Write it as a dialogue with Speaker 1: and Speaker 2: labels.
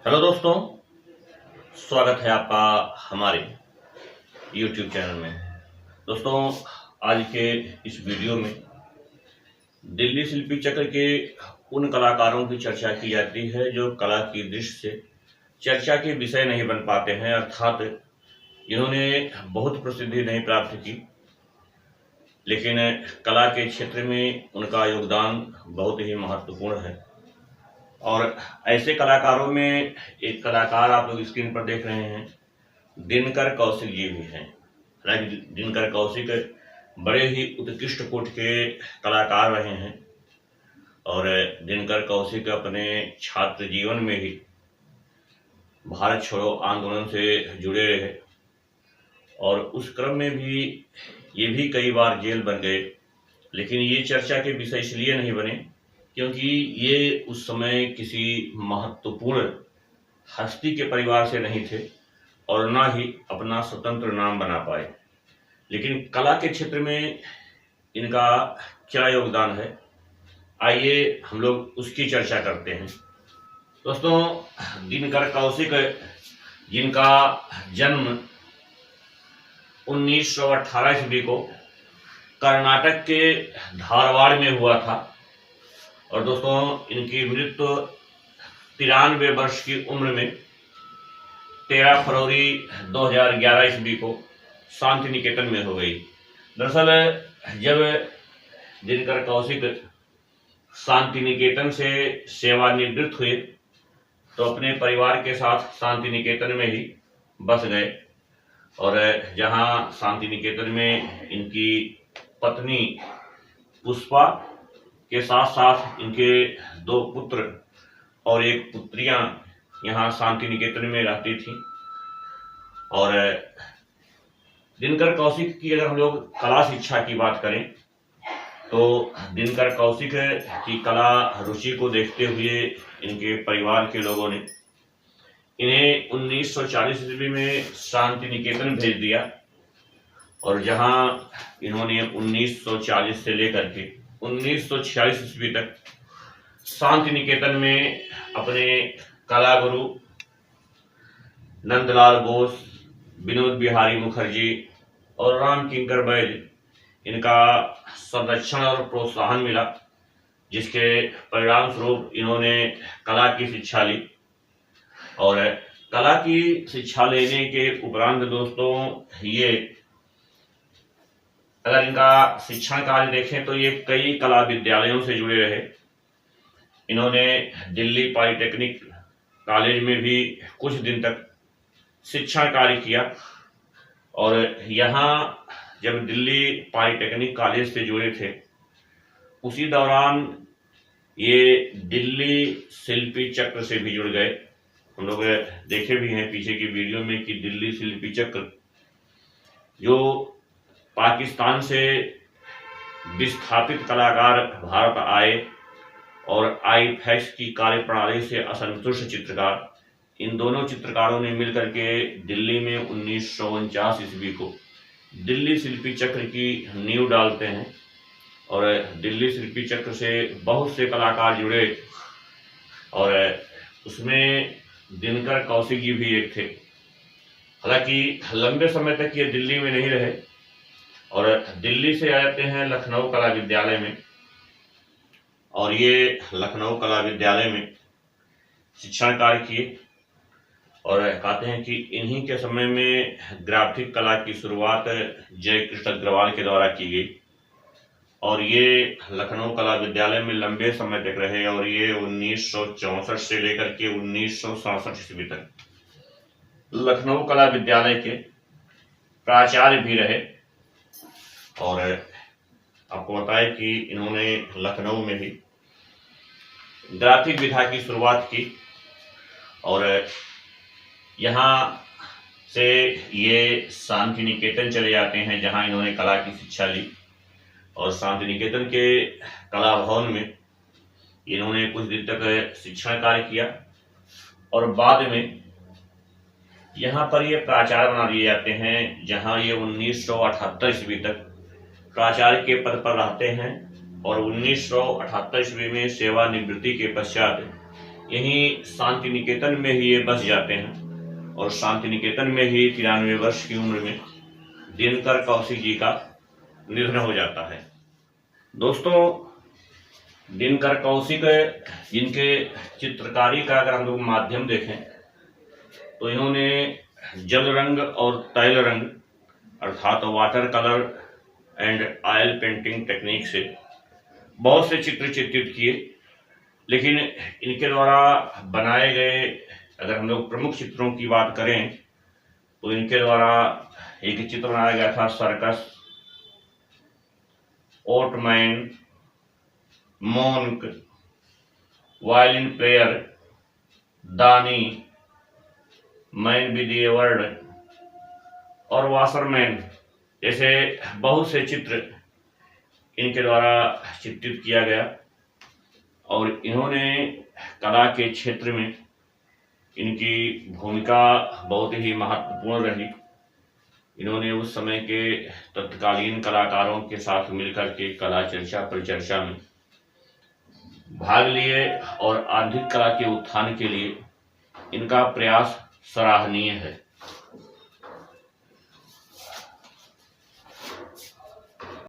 Speaker 1: Hello दोस्तों, स्वागत है आपका हमारे YouTube चैनल में। दोस्तों, आज के इस वीडियो में दिल्ली शिल्पी चक्र के उन कलाकारों की चर्चा की जाती है जो कला की दृष्टि से चर्चा के विषय नहीं बन पाते हैं, अर्थात जिन्होंने बहुत प्रसिद्धि नहीं प्राप्त की, लेकिन कला के क्षेत्र में उनका योगदान बहुत ही महत्वपूर्ण है। और ऐसे कलाकारों में एक कलाकार आप लोग स्क्रीन पर देख रहे हैं, दिनकर कौशिक जी भी हैं। हालांकि दिनकर कौशिक बड़े ही उत्कृष्ट कोटि के कलाकार रहे हैं और दिनकर कौशिक अपने छात्र जीवन में ही भारत छोड़ो आंदोलन से जुड़े रहे और उस क्रम में भी ये भी कई बार जेल बन गए, लेकिन ये चर्चा के विषय इसलिए नहीं बने क्योंकि ये उस समय किसी महत्वपूर्ण हस्ती के परिवार से नहीं थे और ना ही अपना स्वतंत्र नाम बना पाए। लेकिन कला के क्षेत्र में इनका क्या योगदान है, आइए हम लोग उसकी चर्चा करते हैं। दोस्तों, दिनकर कौशिक जिनका जन्म 1918 ईस्वी को कर्नाटक के धारवाड़ में हुआ था और दोस्तों इनकी मृत्यु 93 वर्ष की उम्र में 13 फरवरी 2011 ईस्वी को शांति निकेतन में हो गई। दरअसल जब दिनकर कौशिक शांति निकेतन से सेवानिवृत्त हुए तो अपने परिवार के साथ शांति निकेतन में ही बस गए और जहां शांति निकेतन में इनकी पत्नी पुष्पा के साथ साथ इनके 2 पुत्र और 1 पुत्रियां यहाँ शांति निकेतन में रहती थी। और दिनकर कौशिक की अगर हम लोग कला शिक्षा की बात करें तो दिनकर कौशिक की कला रुचि को देखते हुए इनके परिवार के लोगों ने इन्हें 1940 ईस्वी में शांति निकेतन भेज दिया और जहां इन्होंने 1940 से लेकर के 1946 ईस्वी तक शांति निकेतन में अपने कला गुरु नंदलाल बोस, विनोद बिहारी मुखर्जी और राम किंकर बैल इनका संरक्षण और प्रोत्साहन मिला, जिसके परिणाम स्वरूप इन्होंने कला की शिक्षा ली। और कला की शिक्षा लेने के उपरांत दोस्तों ये अगर इनका शिक्षण कार्य देखें तो ये कई कला विद्यालयों से जुड़े रहे। इन्होंने दिल्ली पॉलिटेक्निक कॉलेज में भी कुछ दिन तक शिक्षण कार्य किया और यहाँ जब दिल्ली पॉलिटेक्निक कॉलेज से जुड़े थे उसी दौरान ये दिल्ली शिल्पी चक्र से भी जुड़ गए। हम लोग देखे भी हैं पीछे की वीडियो में कि दिल्ली शिल्पी चक्र जो पाकिस्तान से विस्थापित कलाकार भारत आए और आईफैक्स की कार्यप्रणाली से असंतुष्ट चित्रकार, इन दोनों चित्रकारों ने मिलकर के दिल्ली में 1949 ईस्वी को दिल्ली शिल्पी चक्र की नींव डालते हैं और दिल्ली शिल्पी चक्र से बहुत से कलाकार जुड़े और उसमें दिनकर कौशिक जी भी एक थे। हालांकि लंबे समय तक ये दिल्ली में नहीं रहे और दिल्ली से आ जाते हैं लखनऊ कला विद्यालय में और ये लखनऊ कला विद्यालय में शिक्षण कार्य किए और कहते हैं कि इन्हीं के समय में ग्राफिक कला की शुरुआत जय कृष्ण अग्रवाल के द्वारा की गई और ये लखनऊ कला विद्यालय में लंबे समय तक रहे और ये 1964 से लेकर के 1967 ईस्वी तक लखनऊ कला विद्यालय के प्राचार्य भी रहे। और आपको बताएं कि इन्होंने लखनऊ में ही ग्राफिक विधा की शुरुआत की और यहाँ से ये शांति निकेतन चले जाते हैं जहाँ इन्होंने कला की शिक्षा ली और शांति निकेतन के कला भवन में इन्होंने कुछ दिन तक शिक्षण कार्य किया और बाद में यहाँ पर ये प्राचार्य बना दिए जाते हैं जहाँ ये 1978 ईस्वी तक प्राचार्य के पद पर रहते हैं और 1978 ईस्वी में सेवानिवृत्ति के पश्चात यहीं शांति निकेतन में ही ये बस जाते हैं और शांति निकेतन में ही 93 वर्ष की उम्र में दिनकर कौशिक जी का निधन हो जाता है। दोस्तों, दिनकर कौशिक जिनके चित्रकारी का अगर हम लोग माध्यम देखें तो इन्होंने जल रंग और तैल रंग अर्थात water colour and oil painting technique से बहुत से चित्र चित्रित किए, लेकिन इनके द्वारा बनाए गए अगर हम लोग प्रमुख चित्रों की बात करें तो इनके द्वारा एक चित्र बनाया गया था सर्कस, ओटमैन, मोन्क, वायलिन प्लेयर, दानी, मैन विद ए वर्ड और वाशरमैन जैसे बहुत से चित्र इनके द्वारा चित्रित किया गया और इन्होंने कला के क्षेत्र में इनकी भूमिका बहुत ही महत्वपूर्ण रही। इन्होंने उस समय के तत्कालीन कलाकारों के साथ मिलकर के कला चर्चा परिचर्चा में भाग लिए और आधुनिक कला के उत्थान के लिए इनका प्रयास सराहनीय है।